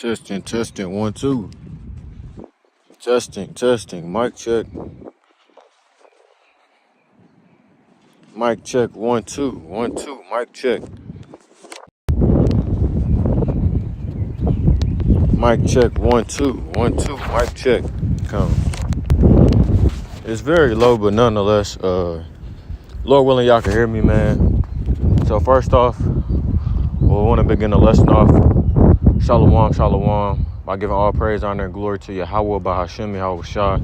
Testing, testing, 1, 2. Testing, testing, mic check. Mic check, 1, 2, 1, 2, mic check. Mic check, 1, 2, 1, 2, mic check. Come. It's very low, but nonetheless, Lord willing, y'all can hear me, man. So first off, we want to begin the lesson off. Shalom, shalom. By giving all praise, honor, and glory to Yahweh, by Hashem, Yahweh Shah,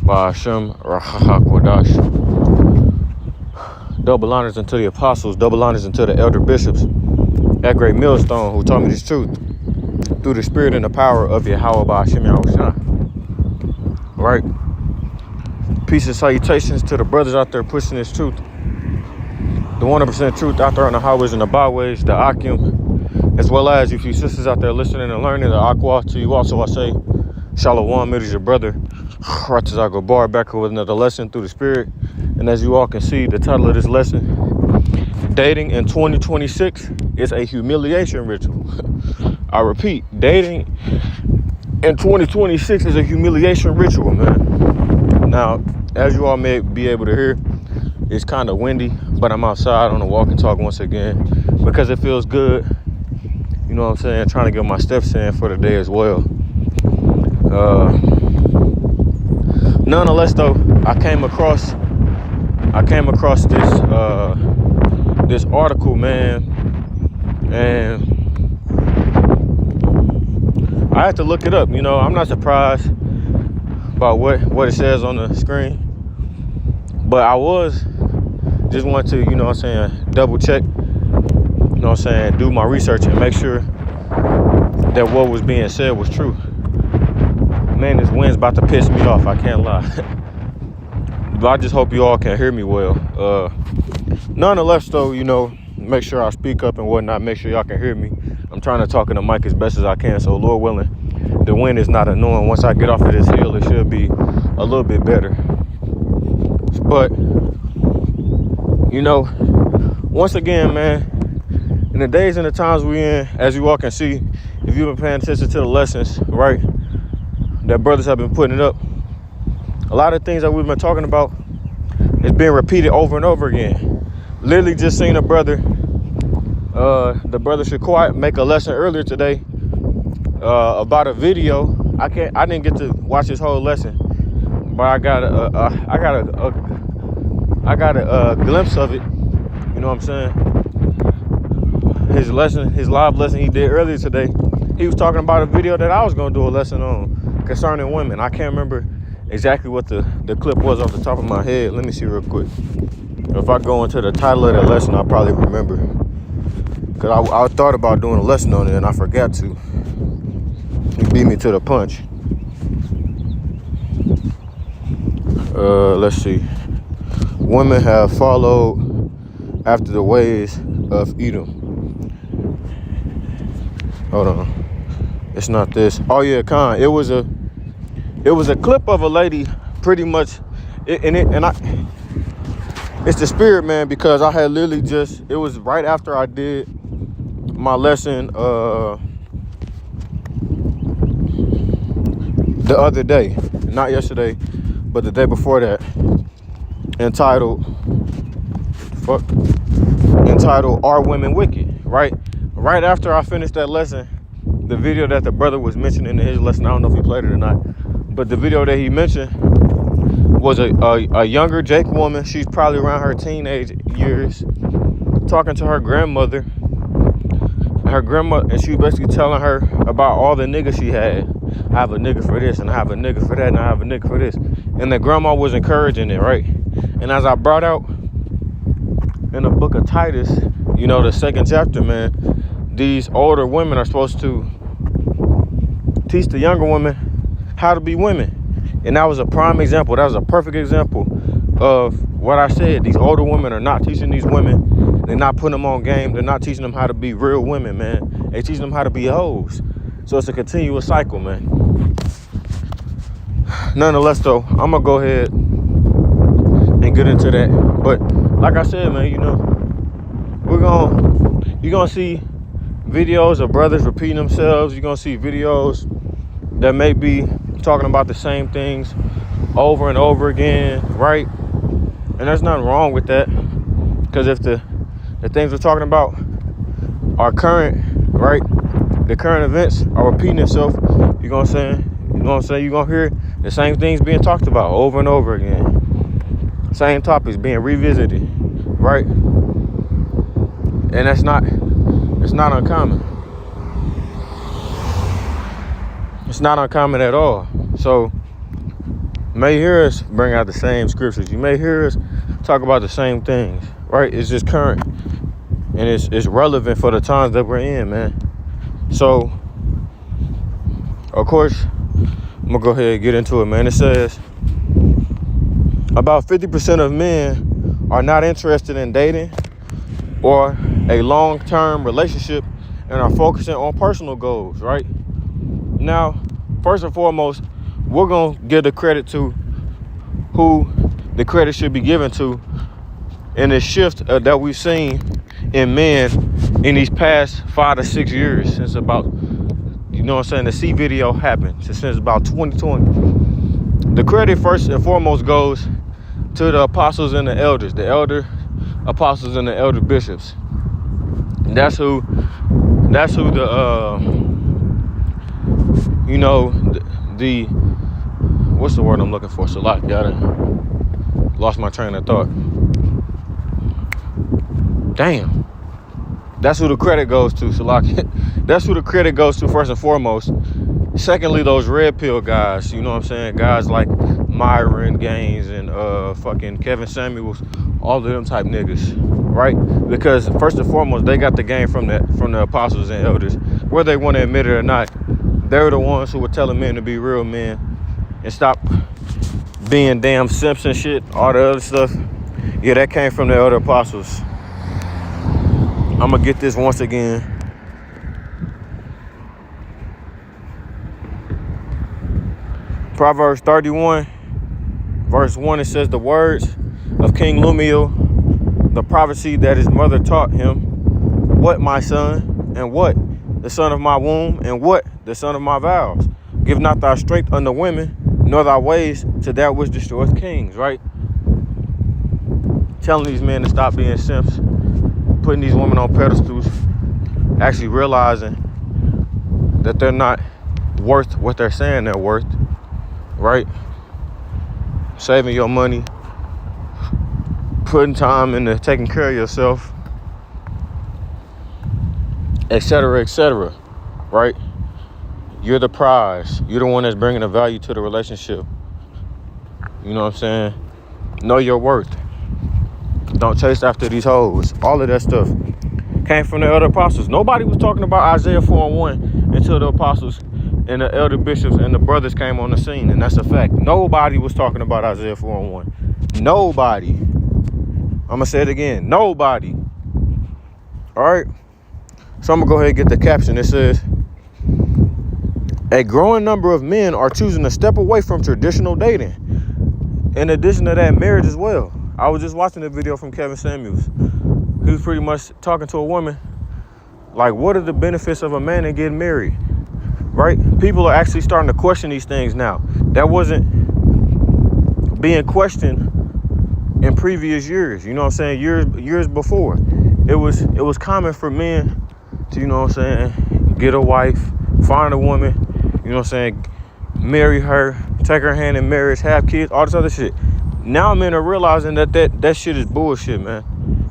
by Hashem, Rahaha Kodash. Double honors unto the apostles, double honors unto the elder bishops, that great millstone who taught me this truth through the spirit and the power of Yahweh, by Hashem, Yahweh Shah. Right? Peace and salutations to the brothers out there pushing this truth. The 100% truth out there on the highways and the byways, the Akim, as well as you few sisters out there listening and learning, the Aqua. To you also I say, Shalom, it is your brother, Ratazago Bar, back with another lesson through the spirit. And as you all can see, the title of this lesson, dating in 2026 is a humiliation ritual. I repeat, dating in 2026 is a humiliation ritual, man. Now, as you all may be able to hear, it's kind of windy, but I'm outside on a walk and talk once again because it feels good. You know what I'm saying? Trying to get my steps in for the day as well. Nonetheless, though, I came across this article, man, and I had to look it up. You know, I'm not surprised by what it says on the screen, but I just want to, you know what I'm saying, double check, you know what I'm saying, do my research and make sure that what was being said was true. Man, this wind's about to piss me off, I can't lie. But I just hope you all can hear me well. Nonetheless, though, you know, make sure I speak up and whatnot, make sure y'all can hear me. I'm trying to talk in the mic as best as I can, so Lord willing, the wind is not annoying. Once I get off of this hill, it should be a little bit better. But, you know, once again, man, in the days and the times we're in, as you all can see, if you've been paying attention to the lessons, right, that brothers have been putting up, a lot of things that we've been talking about is being repeated over and over again. Literally just seen the brother Shaquat make a lesson earlier today about a video. I didn't get to watch this whole lesson, but I got a glimpse of it. You know what I'm saying? His live lesson he did earlier today, he was talking about a video that I was going to do a lesson on concerning women. I can't remember exactly what the clip was off the top of my head. Let me see real quick. If I go into the title of the lesson, I'll probably remember. Because I thought about doing a lesson on it and I forgot to. He beat me to the punch. Let's see. Women have followed after the ways of Edom. Hold on. It's not this. Oh yeah, Khan. It was a clip of a lady, pretty much, it's the spirit, man, because I had literally it was right after I did my lesson the other day, not yesterday, but the day before that, entitled Are Women Wicked? Right after I finished that lesson, the video that the brother was mentioning in his lesson, I don't know if he played it or not, but the video that he mentioned was a younger Jake woman. She's probably around her teenage years, talking to her grandmother. And she was basically telling her about all the niggas she had. I have a nigga for this, and I have a nigga for that, and I have a nigga for this. And the grandma was encouraging it, right? And as I brought out in the book of Titus, you know, the 2nd chapter, man, these older women are supposed to teach the younger women how to be women. And that was a prime example. That was a perfect example of what I said. These older women are not teaching these women. They're not putting them on game. They're not teaching them how to be real women, man. They're teaching them how to be hoes. So it's a continuous cycle, man. Nonetheless, though, I'm going to go ahead and get into that. But like I said, man, you know, you're going to see videos of brothers repeating themselves. You're gonna see videos that may be talking about the same things over and over again, right? And there's nothing wrong with that, because if the things we're talking about are current, right? The current events are repeating itself. You know what I'm saying? You're gonna hear the same things being talked about over and over again. Same topics being revisited, right? And it's not uncommon. It's not uncommon at all. So you may hear us bring out the same scriptures. You may hear us talk about the same things, right? It's just current. And it's relevant for the times that we're in, man. So, of course, I'm gonna go ahead and get into it, man. It says about 50% of men are not interested in dating or a long-term relationship and are focusing on personal goals, right? Now, first and foremost, we're gonna give the credit to who the credit should be given to in this shift that we've seen in men in these past 5 to 6 years, since about, you know what I'm saying, the C video happened, since about 2020. The credit first and foremost goes to the apostles and the elders, the elder apostles and the elder bishops. That's who the you know, the what's the word I'm looking for? Salak, lost my train of thought. Damn. That's who the credit goes to, Salak. That's who the credit goes to first and foremost. Secondly, those red pill guys, you know what I'm saying? Guys like Myron Gaines and fucking Kevin Samuels, all of them type niggas, right? Because first and foremost, they got the game from the apostles and elders. Whether they want to admit it or not, they're the ones who were telling men to be real men and stop being damn simps and shit, all the other stuff. Yeah, that came from the elder apostles. I'm gonna get this once again. Proverbs 31, verse 1, it says, the words of King Lemuel, the prophecy that his mother taught him. What, my son? And what? The son of my womb? And what? The son of my vows? Give not thy strength unto women, nor thy ways to that which destroyeth kings, right? Telling these men to stop being simps, putting these women on pedestals, actually realizing that they're not worth what they're saying they're worth, right? Saving your money, putting time into taking care of yourself, etc., right? You're the prize. You're the one that's bringing the value to the relationship. You know what I'm saying? Know your worth. Don't chase after these hoes. All of that stuff came from the elder apostles. Nobody was talking about Isaiah 4:1 until the apostles and the elder bishops and the brothers came on the scene, and that's a fact. Nobody was talking about Isaiah 4:1. Nobody. I'm gonna say it again. Nobody. All right. So I'm gonna go ahead and get the caption. It says, a growing number of men are choosing to step away from traditional dating. In addition to that, marriage as well. I was just watching a video from Kevin Samuels. He was pretty much talking to a woman, like, what are the benefits of a man in getting married, right? People are actually starting to question these things now. That wasn't being questioned in previous years, you know what I'm saying? Years before. It was common for men to, you know what I'm saying, get a wife, find a woman, you know what I'm saying, marry her, take her hand in marriage, have kids, all this other shit. Now men are realizing that shit is bullshit, man.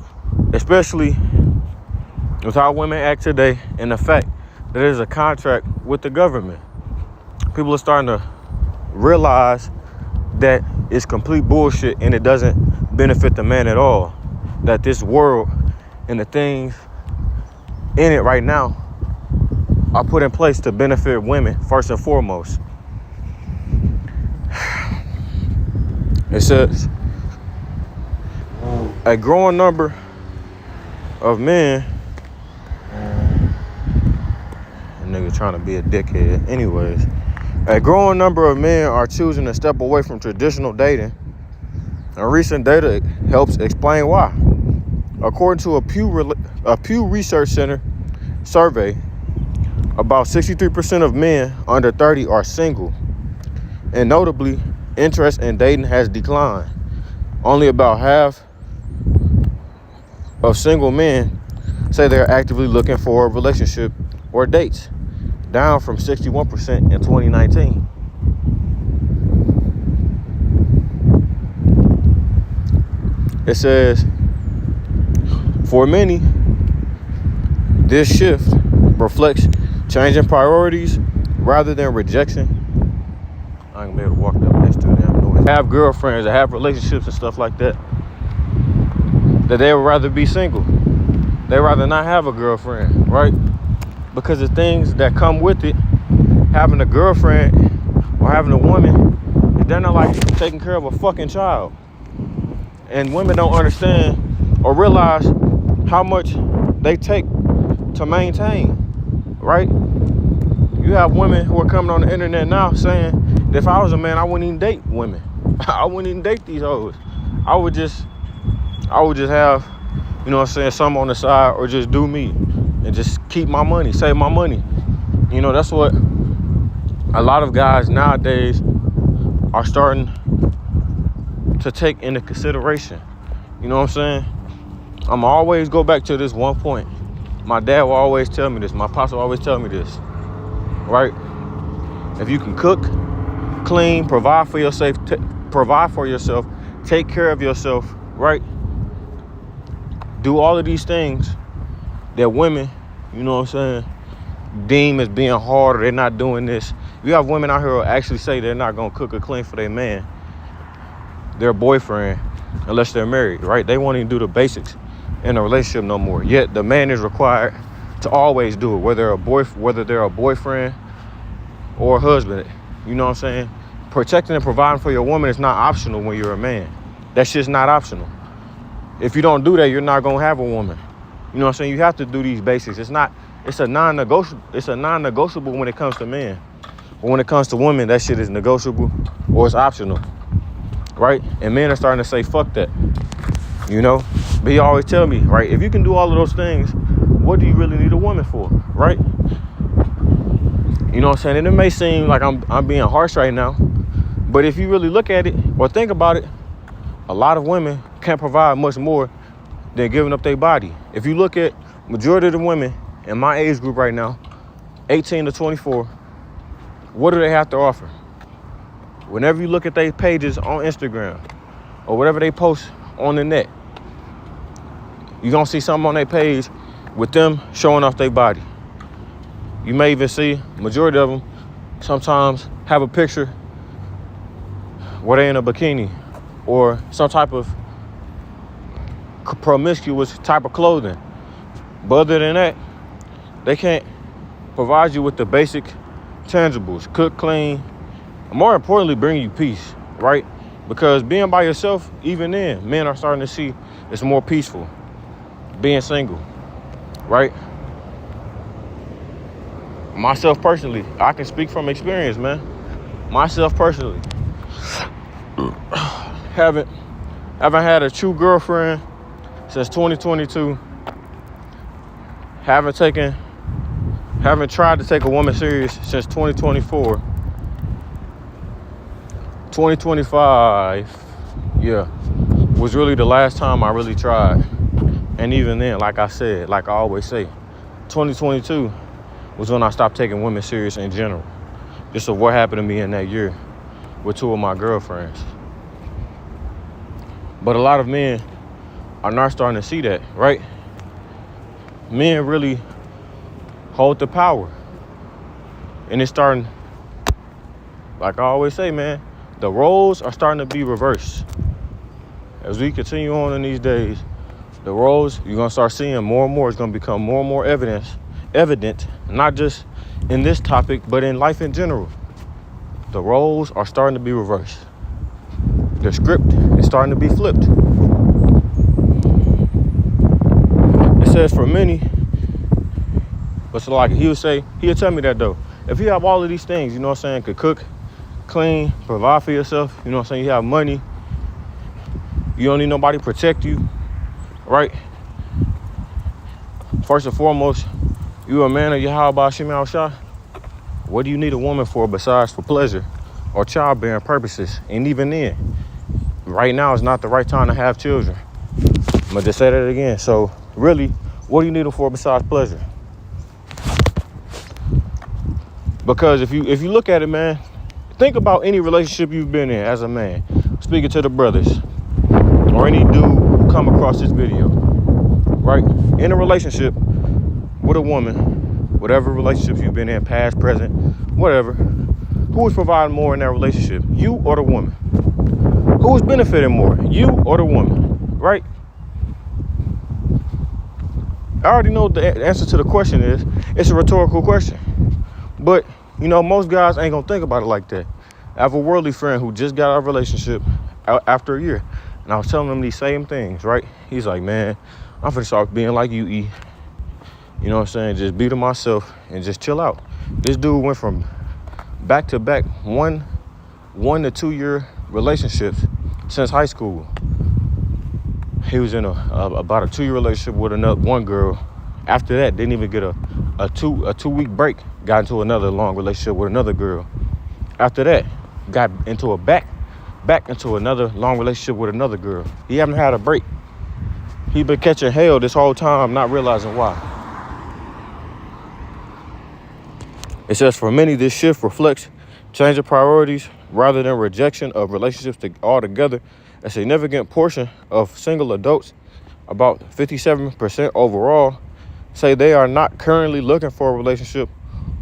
Especially with how women act today and the fact that there's a contract with the government. People are starting to realize that it's complete bullshit and it doesn't benefit the man at all. That this world and the things in it right now are put in place to benefit women first and foremost. It says, a growing number of men, a nigga trying to be a dickhead. Anyways, a growing number of men are choosing to step away from traditional dating. And recent data helps explain why. According to a Pew Research Center survey, about 63% of men under 30 are single. And notably, interest in dating has declined. Only about half of single men say they're actively looking for a relationship or dates, down from 61% in 2019. It says, for many, this shift reflects changing priorities rather than rejection. I ain't gonna be able to walk up next to them. Have girlfriends, that have relationships and stuff like that, that they would rather be single. They rather not have a girlfriend, right? Because the things that come with it, having a girlfriend or having a woman, they're not like taking care of a fucking child. And women don't understand or realize how much they take to maintain, right? You have women who are coming on the internet now saying that if I was a man, I wouldn't even date women. I wouldn't even date these hoes. I would just have, you know what I'm saying, something on the side, or just do me and just keep my money, save my money. You know, that's what a lot of guys nowadays are starting to take into consideration. You know what I'm saying? I'm always go back to this one point. My dad will always tell me this. My pops will always tell me this, right? If you can cook, clean, provide for yourself, take care of yourself, right? Do all of these things that women, you know what I'm saying, deem as being hard, or they're not doing this. You have women out here who actually say they're not gonna cook or clean for their man, their boyfriend, unless they're married, right? They won't even do the basics in a relationship no more. Yet the man is required to always do it, whether they're a boyfriend or a husband. You know what I'm saying? Protecting and providing for your woman is not optional when you're a man. That's just not optional. If you don't do that, you're not gonna have a woman. You know what I'm saying? You have to do these basics. It's a non-negotiable when it comes to men. But when it comes to women, that shit is negotiable or it's optional, right? And men are starting to say, fuck that, you know? But he always tell me, right, if you can do all of those things, what do you really need a woman for, right? You know what I'm saying? And it may seem like I'm being harsh right now, but if you really look at it or think about it, a lot of women can't provide much more than giving up their body. If you look at majority of the women in my age group right now, 18 to 24, what do they have to offer? Whenever you look at their pages on Instagram or whatever they post on the net, you're gonna see something on their page with them showing off their body. You may even see majority of them sometimes have a picture where they're in a bikini or some type of promiscuous type of clothing. But other than that, they can't provide you with the basic tangibles. Cook, clean, and more importantly, bring you peace, right? Because being by yourself, even then, men are starting to see it's more peaceful being single, right? Myself personally, I can speak from experience, man. Myself personally, haven't had a true girlfriend since 2022. Haven't tried to take a woman serious since 2024. 2025, yeah, was really the last time I really tried. And even then, like I said, like I always say, 2022 was when I stopped taking women serious in general. Just of what happened to me in that year with two of my girlfriends. But a lot of men are not starting to see that, right? Men really hold the power. And it's starting, like I always say, man, the roles are starting to be reversed. As we continue on in these days, the roles, you're going to start seeing more and more. It's going to become more and more evident, not just in this topic, but in life in general. The roles are starting to be reversed. The script is starting to be flipped. It says for many, but so like he'll tell me that though. If you have all of these things, you know what I'm saying, could cook, clean, provide for yourself, you know what I'm saying, you have money, you don't need nobody to protect you, right? First and foremost, You a man of Yahweh Shem Shah? What do you need a woman for besides for pleasure or childbearing purposes? And even then, right now is not the right time to have children. I'm gonna just say that again. So really, what do you need them for besides pleasure? Because if you look at it, man, think about any relationship you've been in as a man. Speaking to the brothers or any dude who come across this video, right? In a relationship with a woman, whatever relationships you've been in, past, present, whatever, who is providing more in that relationship, you or the woman? Who is benefiting more, you or the woman, right? I already know what the answer to the question is. It's a rhetorical question. But, you know, most guys ain't gonna think about it like that. I have a worldly friend who just got out of a relationship after a year. And I was telling him these same things, right? He's like, man, I'm finna start being like you, E. You know what I'm saying? Just be to myself and just chill out. This dude went from back to back 1 to 2 year relationships since high school. He was in about a 2 year relationship with one girl. After that, didn't even get a 2 week break. Got into another long relationship with another girl. After that, got into back into another long relationship with another girl. He haven't had a break. He been catching hell this whole time, not realizing why. It says, for many, this shift reflects change of priorities rather than rejection of relationships altogether. A significant portion of single adults, about 57% overall, say they are not currently looking for a relationship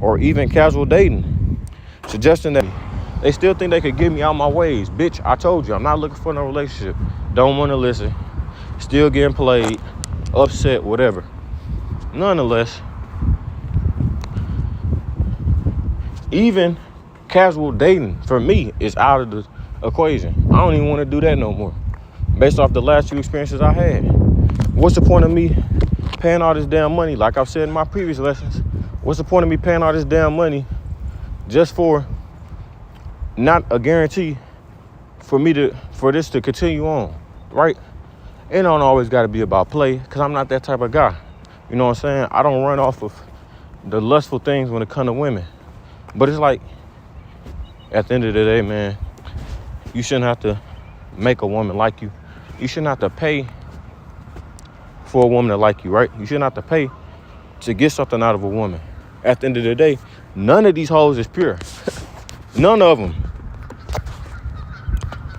or even casual dating, suggesting that they still think they could get me out my ways. Bitch, I told you, I'm not looking for no relationship. Don't want to listen. Still getting played, upset, whatever. Nonetheless, even casual dating for me is out of the equation. I don't even want to do that no more. Based off the last few experiences I had. What's the point of me paying all this damn money? Like I've said in my previous lessons, what's the point of me paying all this damn money just for not a guarantee for this to continue on, right? It don't always got to be about play, because I'm not that type of guy. You know what I'm saying? I don't run off of the lustful things when it comes to women. But it's like, at the end of the day, man, you shouldn't have to make a woman like you. You shouldn't have to pay for a woman to like you, right? You shouldn't have to pay to get something out of a woman. At the end of the day, none of these hoes is pure. None of them.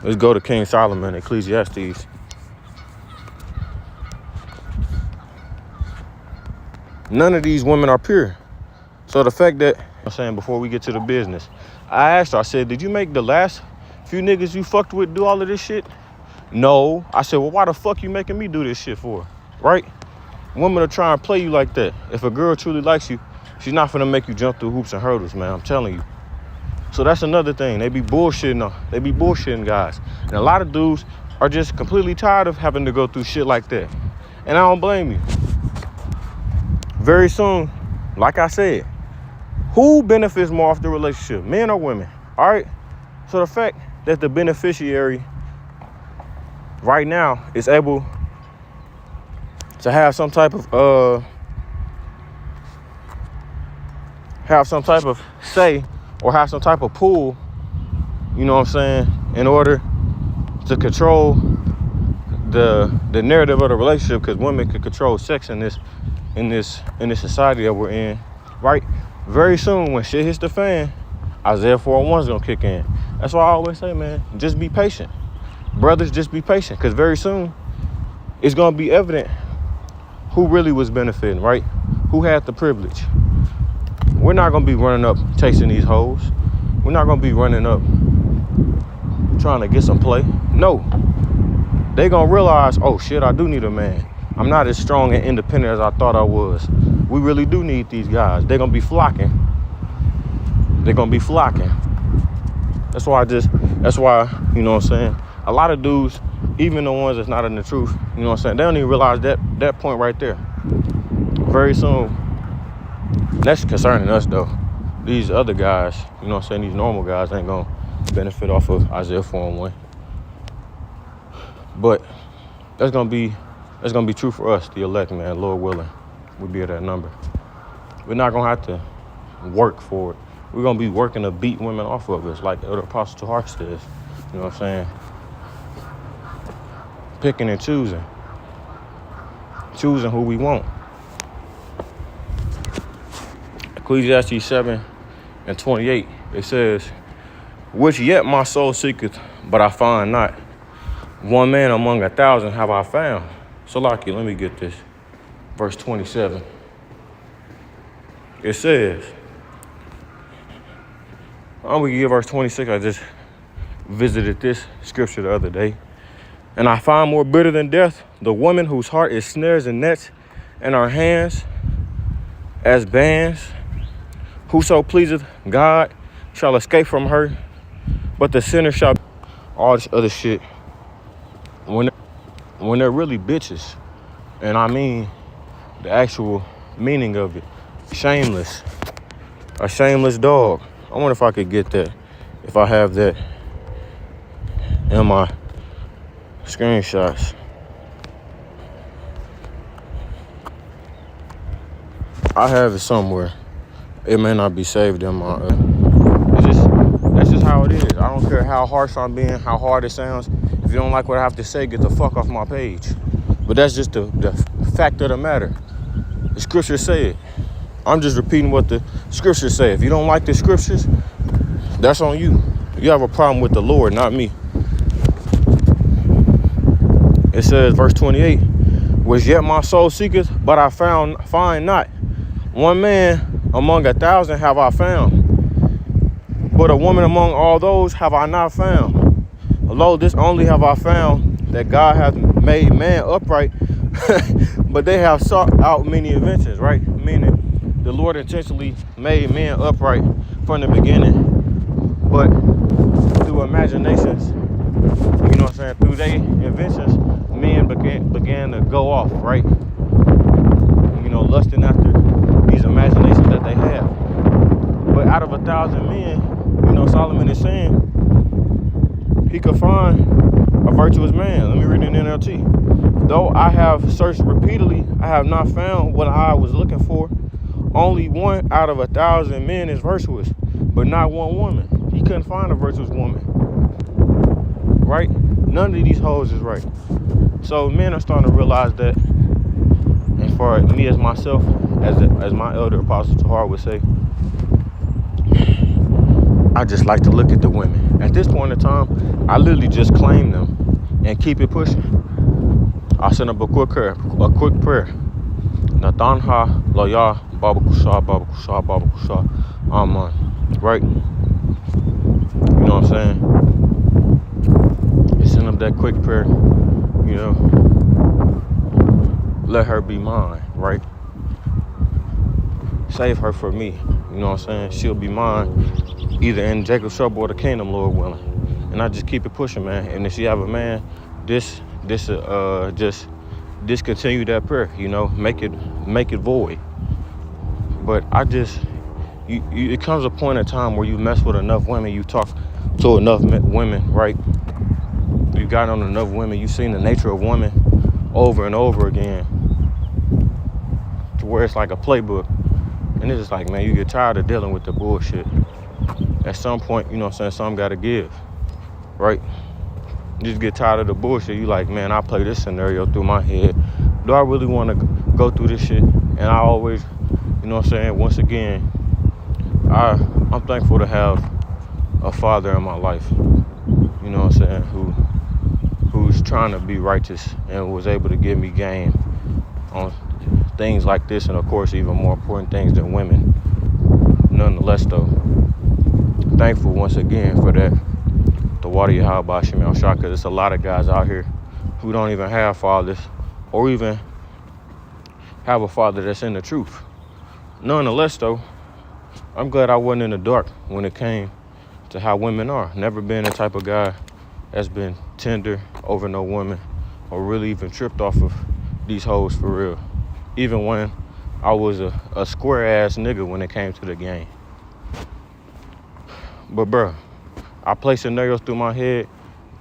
Let's go to King Solomon, Ecclesiastes. None of these women are pure. So the fact that, I'm saying, before we get to the business, I asked her, I said, did you make the last few niggas you fucked with do all of this shit? No. I said, well, why the fuck you making me do this shit for? Right? Women are trying to play you like that. If a girl truly likes you, she's not finna make you jump through hoops and hurdles, man. I'm telling you. So that's another thing. They be bullshitting guys. And a lot of dudes are just completely tired of having to go through shit like that. And I don't blame you. Very soon, like I said, who benefits more off the relationship, men or women? All right? So the fact that the beneficiary right now is able to have some type of say or have some type of pull, you know what I'm saying, in order to control the narrative of the relationship, because women can control sex in this society that we're in, right? Very soon, when shit hits the fan, Isaiah 4:1 is gonna kick in. That's why I always say, man, just be patient. Brothers, just be patient, because very soon it's gonna be evident who really was benefiting, right? Who had the privilege. We're not gonna be running up chasing these hoes. We're not gonna be running up trying to get some play. No. They gonna realize, oh shit, I do need a man. I'm not as strong and independent as I thought I was. We really do need these guys. They're gonna be flocking. They're gonna be flocking. That's why, you know what I'm saying? A lot of dudes, even the ones that's not in the truth, you know what I'm saying? They don't even realize that point right there. Very soon, that's concerning us though. These other guys, you know what I'm saying? These normal guys ain't gonna benefit off of Isaiah 4:1. But that's gonna be true for us, the elect, man. Lord willing, we'll be at that number. We're not gonna have to work for it. We're gonna be working to beat women off of us, like the Apostle Tahar says. You know what I'm saying? Picking and choosing who we want. Ecclesiastes 7:28, it says, which yet my soul seeketh, but I find not. One man among 1,000 have I found. So, Laki, let me get this. Verse 27. It says, I'm going to give verse 26. I just visited this scripture the other day. And I find more bitter than death the woman whose heart is snares and nets, and her hands as bands. Whoso pleaseth God shall escape from her, but the sinner shall. All this other shit. When they're really bitches, and I mean the actual meaning of it. Shameless. A shameless dog. I wonder if I could get that. If I have that in my screenshots. I have it somewhere. It may not be saved in my that's just how it is. I don't care how harsh I'm being, how hard it sounds. If you don't like what I have to say, get the fuck off my page. But that's just the fact of the matter. The scriptures say it. I'm just repeating what the scriptures say. If you don't like the scriptures, that's on you. You have a problem with the Lord, not me. It says, verse 28, which yet my soul seeketh, but I find not. One man among 1,000 have I found, but a woman among all those have I not found. Lo, this only have I found, that God hath made man upright, but they have sought out many inventions, right? Meaning the Lord intentionally made man upright from the beginning, but through imaginations, you know what I'm saying, through their inventions, men began to go off, right? You know, lusting after these imaginations that they have. But out of 1,000 men, you know, Solomon is saying he could find a virtuous man. Let me read it in NLT. Though I have searched repeatedly, I have not found what I was looking for. Only one out of 1,000 men is virtuous, but not one woman. He couldn't find a virtuous woman, right? None of these hoes is right. So men are starting to realize that. And for me as myself, as my elder Apostle Tahar would say, I just like to look at the women. At this point in time, I literally just claim them and keep it pushing. I send up a quick prayer. Natanha Loya Baba Kusha Baba Kusha Baba Kusha Aman. Right? You know what I'm saying? You send up that quick prayer, you know. Let her be mine, right? Save her for me. You know what I'm saying? She'll be mine either in Jacob's trouble or the kingdom, Lord willing. And I just keep it pushing, man. And if she have a man, just discontinue that prayer, you know, make it void. But it comes a point in time where you mess with enough women, you talk to enough women, right? You got on enough women, you've seen the nature of women over and over again, to where it's like a playbook. And it's just like, man, you get tired of dealing with the bullshit. At some point, you know what I'm saying, something gotta give, right? You just get tired of the bullshit. You like, man, I play this scenario through my head. Do I really want to go through this shit? And I always, you know what I'm saying, once again, I'm thankful to have a father in my life, you know what I'm saying, who's trying to be righteous and was able to give me game on things like this, and of course even more important things than women. Nonetheless though, thankful once again for that. The water Yahweh Shemel Shah, because there's a lot of guys out here who don't even have fathers or even have a father that's in the truth. Nonetheless though, I'm glad I wasn't in the dark when it came to how women are. Never been the type of guy that's been tender over no woman or really even tripped off of these hoes for real. Even when I was a square ass nigga when it came to the game. But bro, I play scenarios through my head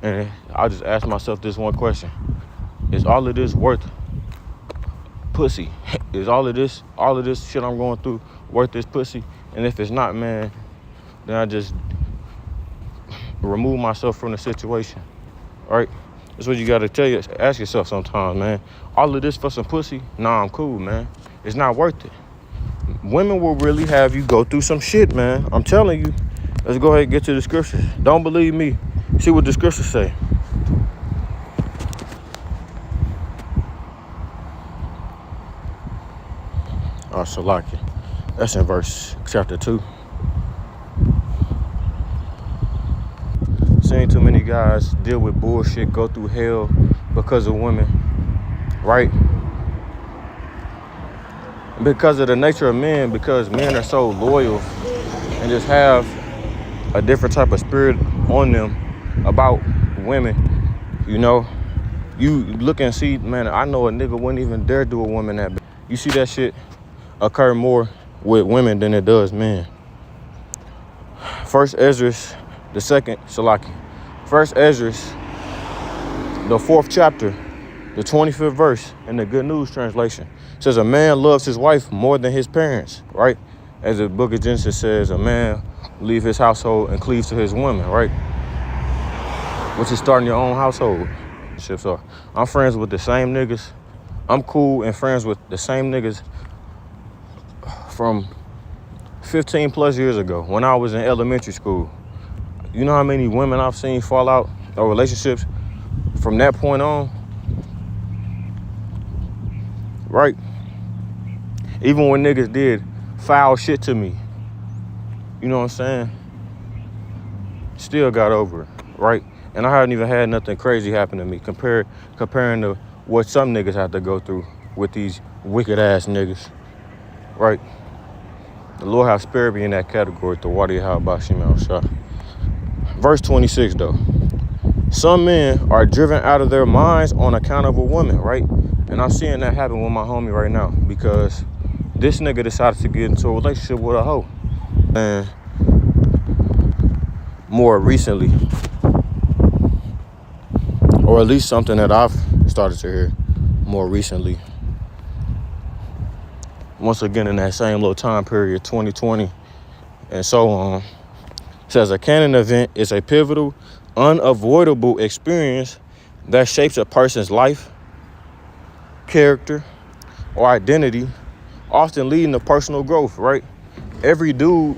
and I just ask myself this one question. Is all of this worth pussy? Is all of this shit I'm going through worth this pussy? And if it's not, man, then I just remove myself from the situation, right? That's what you gotta ask yourself sometimes, man. All of this for some pussy? Nah, I'm cool, man. It's not worth it. Women will really have you go through some shit, man. I'm telling you. Let's go ahead and get to the scriptures. Don't believe me. See what the scriptures say. Salaki. That's in chapter 2. Seen too many guys deal with bullshit, go through hell because of women, right? Because of the nature of men, because men are so loyal and just have a different type of spirit on them about women, you know? You look and see, man, I know a nigga wouldn't even dare do a woman that bad. You see that shit occur more with women than it does men. First Ezra, the 4th chapter, the 25th verse in the Good News translation says a man loves his wife more than his parents, right? As the book of Genesis says, a man will leave his household and cleave to his woman, right? Which is starting your own household. So I'm friends with the same niggas. I'm cool and friends with the same niggas from 15 plus years ago when I was in elementary school. You know how many women I've seen fall out of relationships from that point on? Right? Even when niggas did foul shit to me, you know what I'm saying? Still got over it, right? And I haven't even had nothing crazy happen to me comparing to what some niggas have to go through with these wicked ass niggas, right? The Lord have spared me in that category. To water how about shot. Verse 26 though. Some men are driven out of their minds on account of a woman, right? And I'm seeing that happen with my homie right now because this nigga decided to get into a relationship with a hoe. And more recently, or at least something that I've started to hear more recently. Once again, in that same little time period, 2020 and so on, says a canon event is a pivotal, unavoidable experience that shapes a person's life, character, or identity, often leading to personal growth, right? Every dude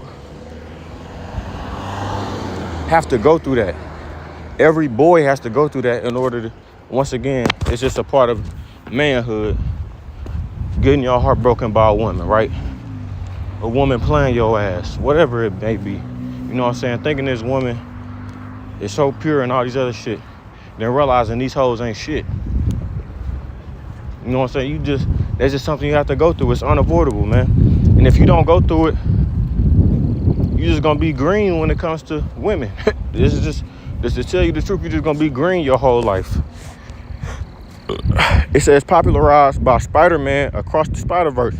have to go through that. Every boy has to go through that in order to, once again, it's just a part of manhood, getting your heart broken by a woman, right? A woman playing your ass, whatever it may be. You know what I'm saying? Thinking this woman is so pure and all these other shit, then realizing these hoes ain't shit. You know what I'm saying? That's just something you have to go through. It's unavoidable, man. And if you don't go through it, you're just gonna be green when it comes to women. This is just to tell you the truth, you're just gonna be green your whole life. It says popularized by Spider-Man Across the Spider-Verse,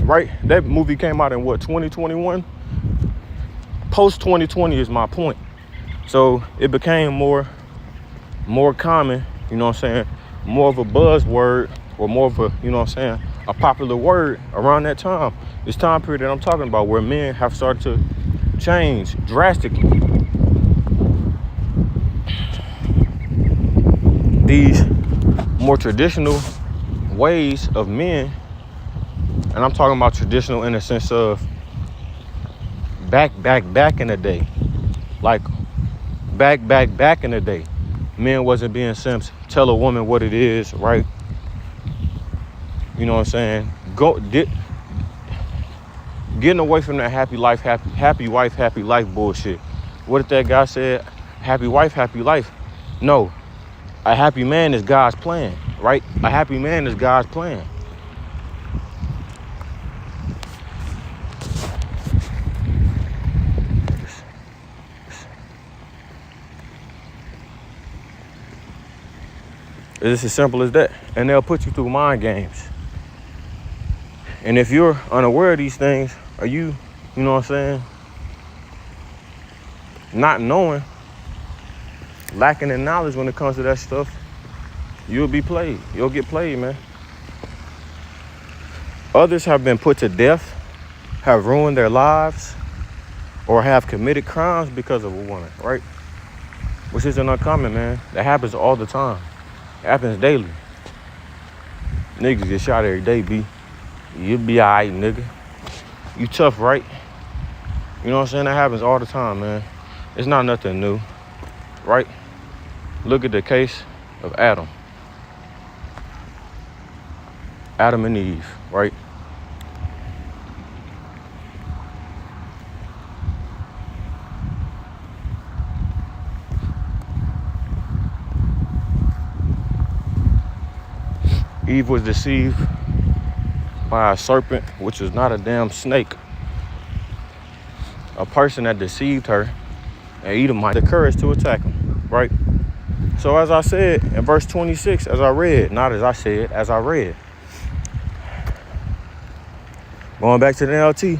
right? That movie came out in what, 2021? Post 2020 is my point. So it became more common, you know what I'm saying? More of a buzzword, or more of a, you know what I'm saying, a popular word around that time. This time period that I'm talking about, where men have started to change drastically. These more traditional ways of men, and I'm talking about traditional in the sense of back in the day. Like back in the day. Men wasn't being simps. Tell a woman what it is, right? You know what I'm saying? Getting away from that happy wife, happy life bullshit. What if that guy said, happy wife, happy life? No. A happy man is God's plan, right? A happy man is God's plan. It's as simple as that. And they'll put you through mind games. And if you're unaware of these things, are you know what I'm saying, not knowing, lacking in knowledge when it comes to that stuff, you'll be played. You'll get played, man. Others have been put to death, have ruined their lives, or have committed crimes because of a woman, right? Which isn't uncommon, man. That happens all the time. It happens daily. Niggas get shot every day, B. You be alright, nigga. You tough, right? You know what I'm saying? That happens all the time, man. It's not nothing new, right? Look at the case of Adam. Adam and Eve, right? Eve was deceived by a serpent, which was not a damn snake. A person that deceived her, and Edom had the courage to attack him, right? So as I said in verse 26, as I read, not as I said, as I read. Going back to the NLT,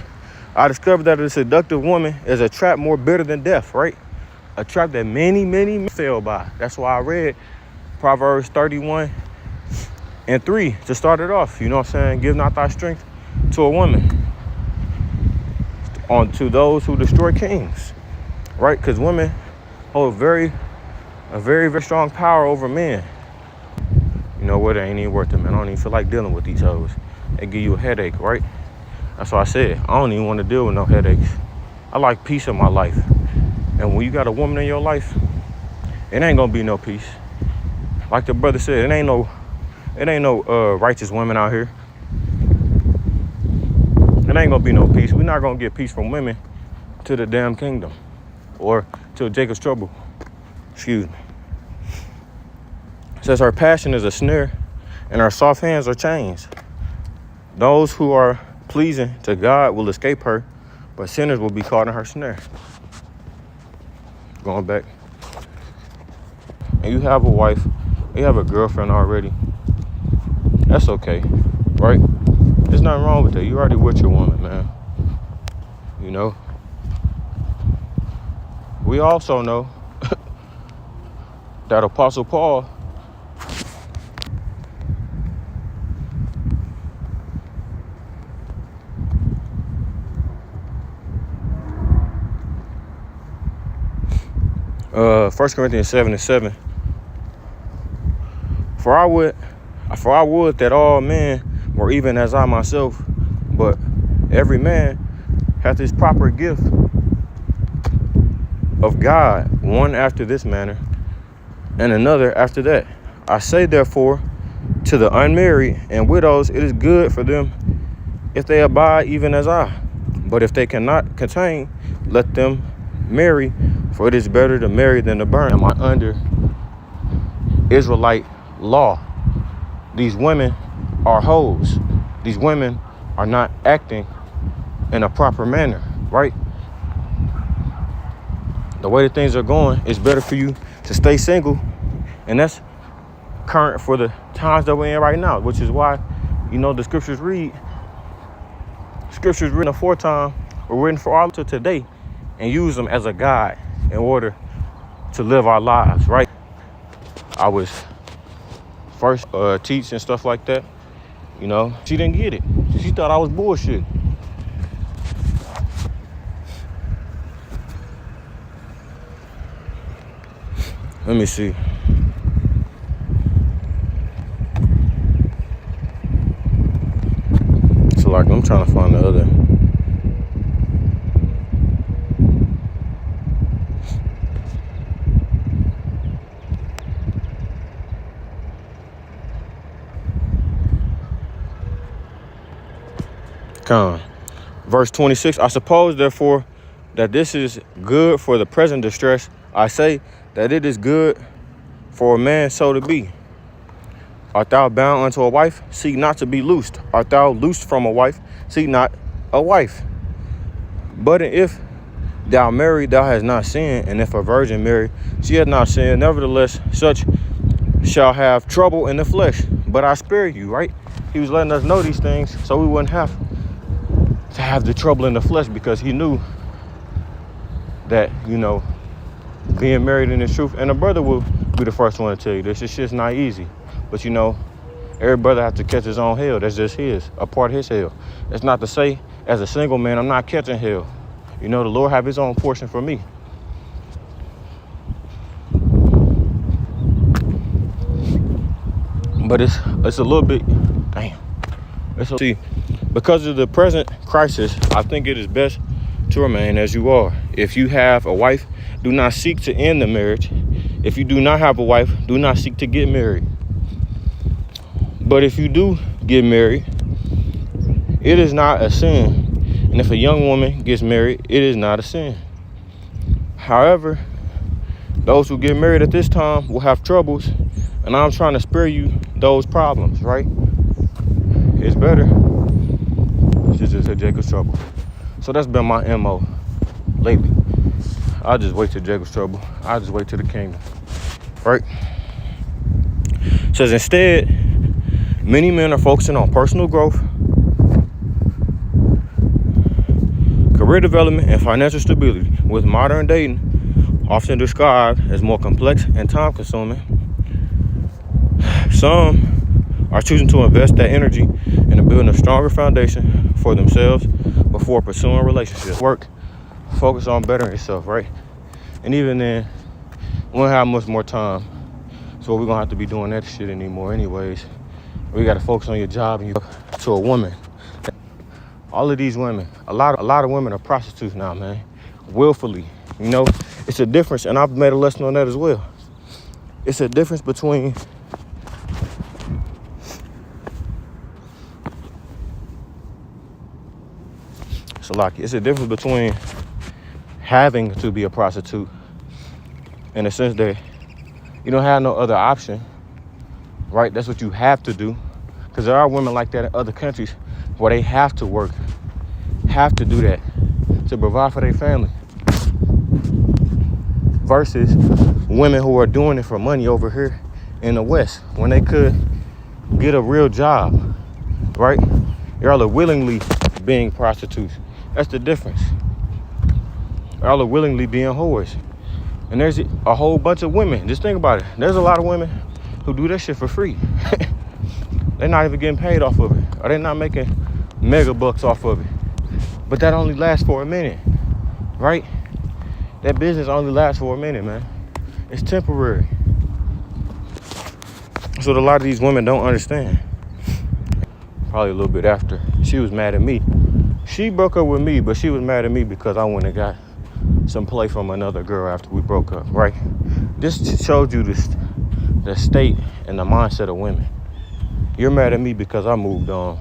I discovered that a seductive woman is a trap more bitter than death, right? A trap that many, many fell by. That's why I read Proverbs 31:3 to start it off. You know what I'm saying? Give not thy strength to a woman, to those who destroy kings, right? Because women hold a very, very strong power over men. You know what? It ain't even worth it, man. I don't even feel like dealing with these hoes. They give you a headache, right? That's why I said I don't even want to deal with no headaches. I like peace in my life. And when you got a woman in your life, it ain't gonna be no peace. Like the brother said, it ain't no righteous women out here. It ain't gonna be no peace. We're not gonna get peace from women to the damn kingdom or to Jacob's trouble. Excuse me. It says her passion is a snare and her soft hands are chains. Those who are pleasing to God will escape her, but sinners will be caught in her snare. Going back. And you have a wife, you have a girlfriend already. That's okay, right? There's nothing wrong with that. You already with your woman, man. You know? We also know that Apostle Paul First Corinthians 7:7. For I would that all men were even as I myself, but every man hath his proper gift of God, one after this manner, and another after that. I say therefore to the unmarried and widows, it is good for them if they abide even as I. But if they cannot contain, let them marry, for it is better to marry than to burn. Am I under Israelite law? These women are hoes. These women are not acting in a proper manner, right? The way that things are going, it's better for you to stay single. And that's current for the times that we're in right now, which is why, you know, the scriptures written aforetime were written for all to today, and use them as a guide in order to live our lives, right? I was first teach and stuff like that, you know. She didn't get it. She thought I was bullshit. Let me see. So like I'm trying to find the other. Verse 26, I suppose, therefore, that this is good for the present distress. I say that it is good for a man so to be. Art thou bound unto a wife? Seek not to be loosed. Art thou loosed from a wife? Seek not a wife. But if thou marry, thou hast not sinned. And if a virgin marry, she hath not sinned. Nevertheless, such shall have trouble in the flesh. But I spare you, right? He was letting us know these things so we wouldn't have to have the trouble in the flesh, because he knew that, you know, being married in the truth, and a brother will be the first one to tell you this. It's just not easy. But, you know, Every brother has to catch his own hell. That's just his, a part of his hell. That's not to say, as a single man, I'm not catching hell. You know, the Lord have his own portion for me. But it's a little bit, damn. See, because of the present crisis, I think it is best to remain as you are. If you have a wife, do not seek to end the marriage. If you do not have a wife, do not seek to get married. But if you do get married, it is not a sin. And if a young woman gets married, it is not a sin. However, those who get married at this time will have troubles, and I'm trying to spare you those problems, right? It's better to just hit Jacob's trouble. So that's been my MO lately. I just wait till Jacob's trouble. I just wait till the kingdom, right? Says instead, many men are focusing on personal growth, career development, and financial stability, with modern dating often described as more complex and time-consuming. Some are choosing to invest that energy into building a stronger foundation for themselves before pursuing relationships. Work, focus on bettering yourself, right? And even then, we don't have much more time, so we're gonna have to be doing that shit anymore anyways. We gotta focus on your job and to a woman. All of these women, a lot of women are prostitutes now, man, willfully. You know, it's a difference, and I've made a lesson on that as well. It's a difference between it's a difference between having to be a prostitute in the sense that you don't have no other option, right? That's what you have to do, because there are women like that in other countries where they have to work, have to do that to provide for their family, versus women who are doing it for money over here in the West when they could get a real job, right? Y'all are willingly being prostitutes. That's the difference. Y'all are willingly being whores. And there's a whole bunch of women. Just think about it. There's a lot of women who do that shit for free. They're not even getting paid off of it. Or they're not making mega bucks off of it. But that only lasts for a minute, right? That business only lasts for a minute, man. It's temporary. So a lot of these women don't understand. Probably a little bit after. She was mad at me. She broke up with me, but she was mad at me because I went and got some play from another girl after we broke up, right? This shows you the state and the mindset of women. You're mad at me because I moved on.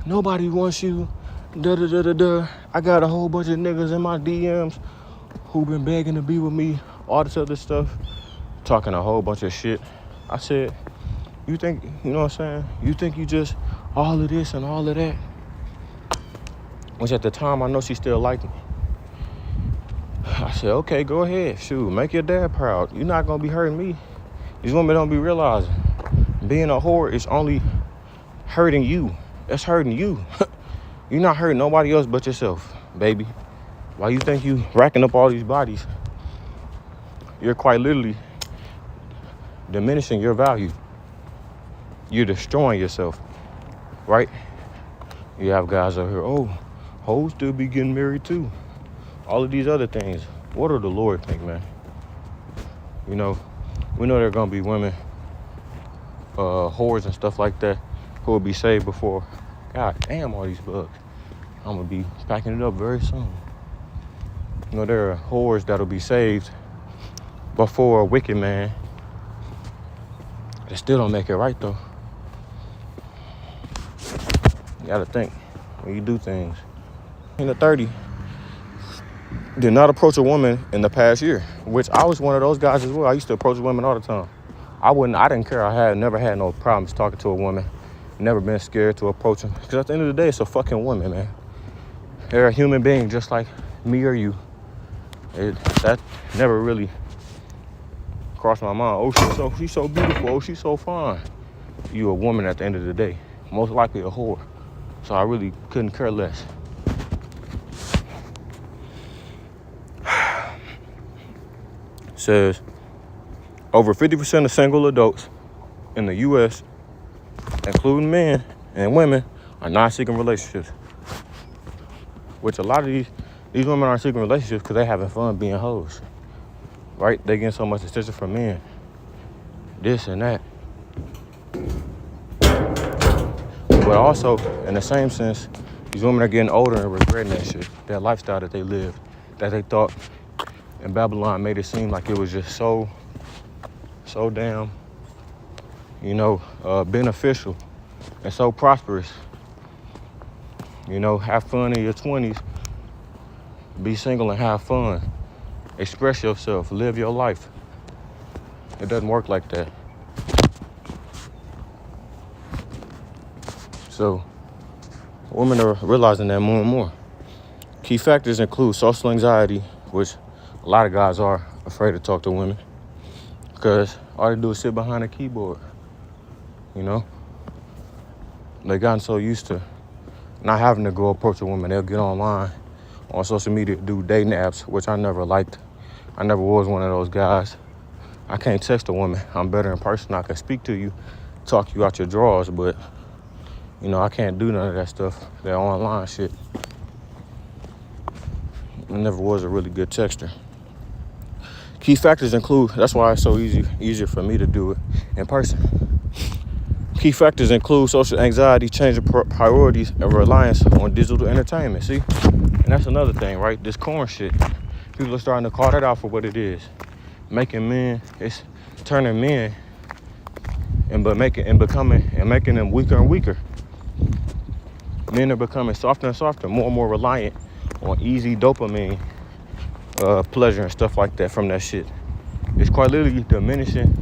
Nobody wants you. I got a whole bunch of niggas in my DMs who been begging to be with me, all this other stuff, talking a whole bunch of shit. I said, you think, you know what I'm saying? You think you just all of this and all of that? Which at the time, I know she still liked me. I said, okay, go ahead. Shoot, make your dad proud. You're not going to be hurting me. These women don't be realizing being a whore is only hurting you. That's hurting you. You're not hurting nobody else but yourself, baby. Why you think you racking up all these bodies? You're quite literally diminishing your value. You're destroying yourself, right? You have guys out here, oh, hoes still be getting married too. All of these other things. What do the Lord think, man? You know, we know there are going to be women, whores and stuff like that, who will be saved before. God damn, all these bugs. I'm going to be packing it up very soon. You know, there are whores that'll be saved before a wicked man. They still don't make it right, though. You got to think when you do things. In the 30, did not approach a woman in the past year, which I was one of those guys as well. I used to approach women all the time. I didn't care. I had never had no problems talking to a woman. Never been scared to approach them. Because at the end of the day, it's a fucking woman, man. They're a human being just like me or you. That never really crossed my mind. Oh, she's so beautiful. Oh, she's so fine. You a woman at the end of the day. Most likely a whore. So I really couldn't care less. Says, Over 50% of single adults in the U.S., including men and women, are not seeking relationships. Which a lot of these women aren't seeking relationships because they having fun being hoes, right? They getting so much attention from men, this and that. But also, in the same sense, these women are getting older and regretting that shit, that lifestyle that they lived, that they thought in Babylon made it seem like it was just so damn, beneficial and so prosperous. Have fun in your 20s, be single and have fun, express yourself, live your life. It doesn't work like that. So women are realizing that more and more. Key factors include social anxiety, which a lot of guys are afraid to talk to women because all they do is sit behind a keyboard. They gotten so used to not having to go approach a woman. They'll get online on social media, do dating apps, which I never liked. I never was one of those guys. I can't text a woman. I'm better in person. I can speak to you, talk you out your drawers, but I can't do none of that stuff, that online shit. I never was a really good texter. Key factors include, that's why it's so easier for me to do it in person. Key factors include social anxiety, changing priorities, and reliance on digital entertainment. See? And that's another thing, right? This corn shit. People are starting to call that out for what it is. It's turning men and making them weaker and weaker. Men are becoming softer and softer, more and more reliant on easy dopamine pleasure and stuff like that from that shit. It's quite literally diminishing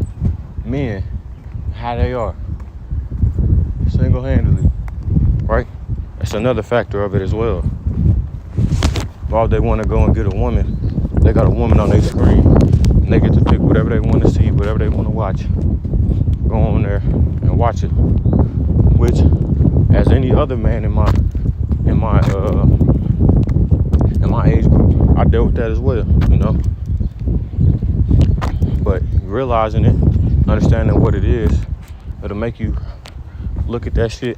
men how they are, single-handedly, right? That's another factor of it as well. While they want to go and get a woman, they got a woman on their screen, and they get to pick whatever they want to see, whatever they want to watch. Go on there and watch it. Which, as any other man in my age group, I dealt with that as well, But realizing it, understanding what it is, it'll make you look at that shit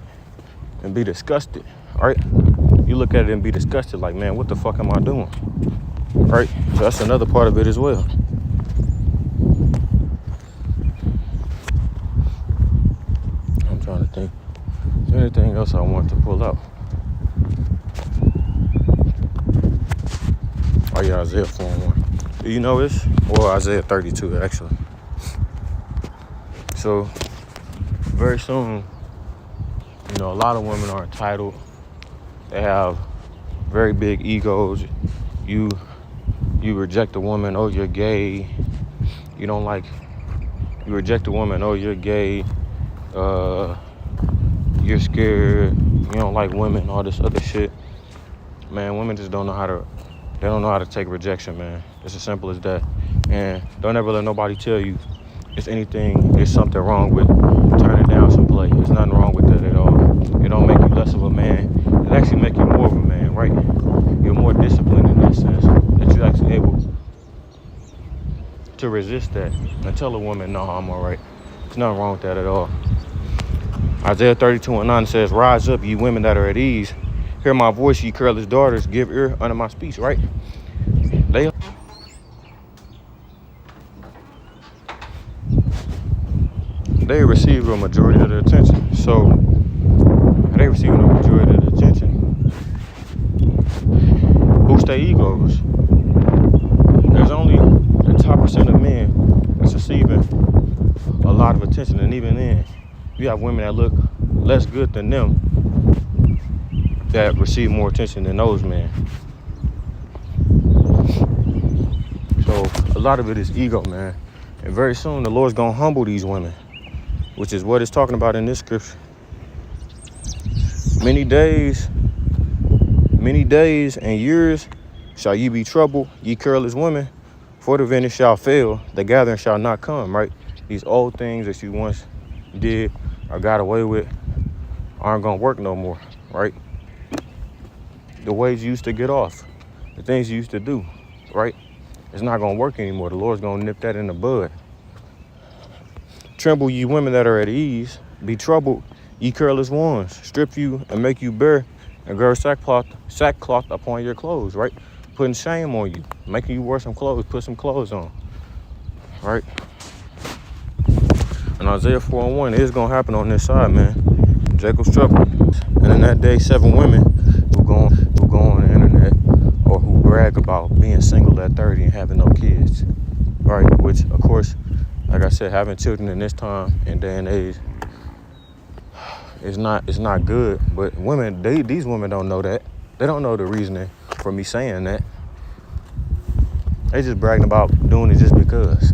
and be disgusted, right? You look at it and be disgusted, like, man, what the fuck am I doing, right? So that's another part of it as well. I'm trying to think. Is there anything else I want to pull out? Oh yeah, Isaiah 4:1. Do you know this? Or Isaiah 32, actually. So, very soon, a lot of women are entitled. They have very big egos. You reject a woman, oh, you're gay. You reject a woman, oh, you're gay. You're scared. You don't like women, all this other shit. Man, women just don't know how to take rejection, man. It's as simple as that. And don't ever let nobody tell you there's something wrong with turning down some play. There's nothing wrong with that at all. It don't make you less of a man. It actually make you more of a man, right? You're more disciplined in that sense, that you're actually able to resist that and tell a woman, no, I'm all right. There's nothing wrong with that at all. Isaiah 32:9 says, rise up, ye women that are at ease. Hear my voice, ye careless daughters. Give ear unto my speech, right? They receive a majority of the attention. So, they receiving a majority of the attention. Boost their egos. There's only the top percent of men that's receiving a lot of attention, and even then, you have women that look less good than them that receive more attention than those men. So a lot of it is ego, man. And very soon the Lord's gonna humble these women, which is what it's talking about in this scripture. Many days and years shall ye be troubled, ye careless women, for the vintage shall fail, the gathering shall not come, right? These old things that you once did or got away with aren't gonna work no more, right? The ways you used to get off, the things you used to do, right? It's not gonna work anymore. The Lord's gonna nip that in the bud. Tremble, ye women that are at ease. Be troubled, ye careless ones. Strip you and make you bare, and gird sackcloth upon your clothes, right? Putting shame on you, making you wear some clothes, put some clothes on, right? And Isaiah 4:1, it's gonna happen on this side, man. Jacob's trouble. And in that day, 7 women who go on the internet or who brag about being single at 30 and having no kids, right? Which, of course, like I said, having children in this time and day and age it's not good. But women, these women don't know that. They don't know the reasoning for me saying that. They just bragging about doing it just because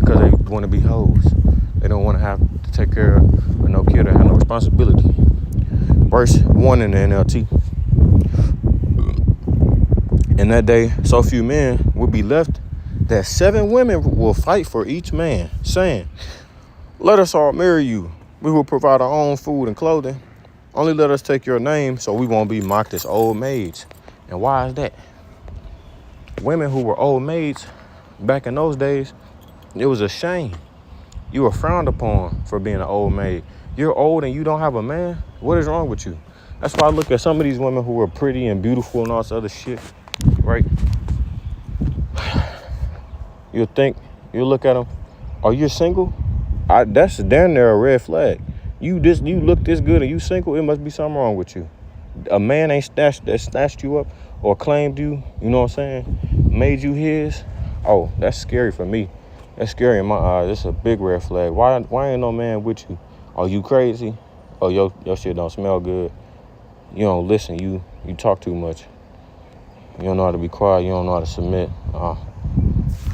they want to be hoes. They don't want to have to take care of no kid or have no responsibility. Verse 1 in the NLT. In that day, so few men will be left that 7 women will fight for each man, saying, let us all marry you. We will provide our own food and clothing. Only let us take your name so we won't be mocked as old maids. And why is that? Women who were old maids back in those days, it was a shame. You were frowned upon for being an old maid. You're old and you don't have a man? What is wrong with you? That's why I look at some of these women who are pretty and beautiful and all this other shit, right? You'll look at them, are you single? That's damn near a red flag. You look this good and you single, it must be something wrong with you. A man ain't snatched you up or claimed you, you know what I'm saying, made you his. Oh, that's scary for me. That's scary in my eyes. It's a big red flag. Why ain't no man with you? Are you crazy? Oh, your shit don't smell good. You don't listen. You talk too much. You don't know how to be quiet. You don't know how to submit.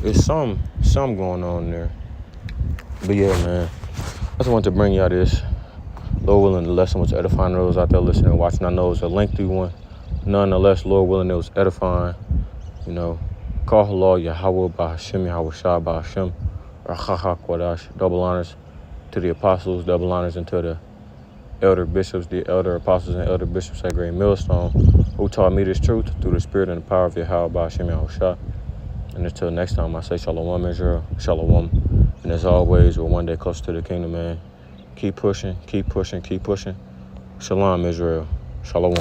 It's some going on there. But yeah, man, I just wanted to bring y'all this. Lord willing, the lesson was edifying those out there listening and watching. I know it was a lengthy one. Nonetheless, Lord willing, it was edifying. You know, call halal Yahweh B'Hashem, Yahweh Shah B'Hashem, Rachacha Kodash. Double honors to the apostles, double honors into the elder bishops, the elder apostles and elder bishops at Great Millstone, who taught me this truth through the spirit and the power of Yahweh B'Hashem, Yahweh Shah. And until next time, I say Shalom, Israel, Shalom. And as always, we're one day closer to the kingdom, man. Keep pushing, keep pushing, keep pushing. Shalom, Israel. Shalom.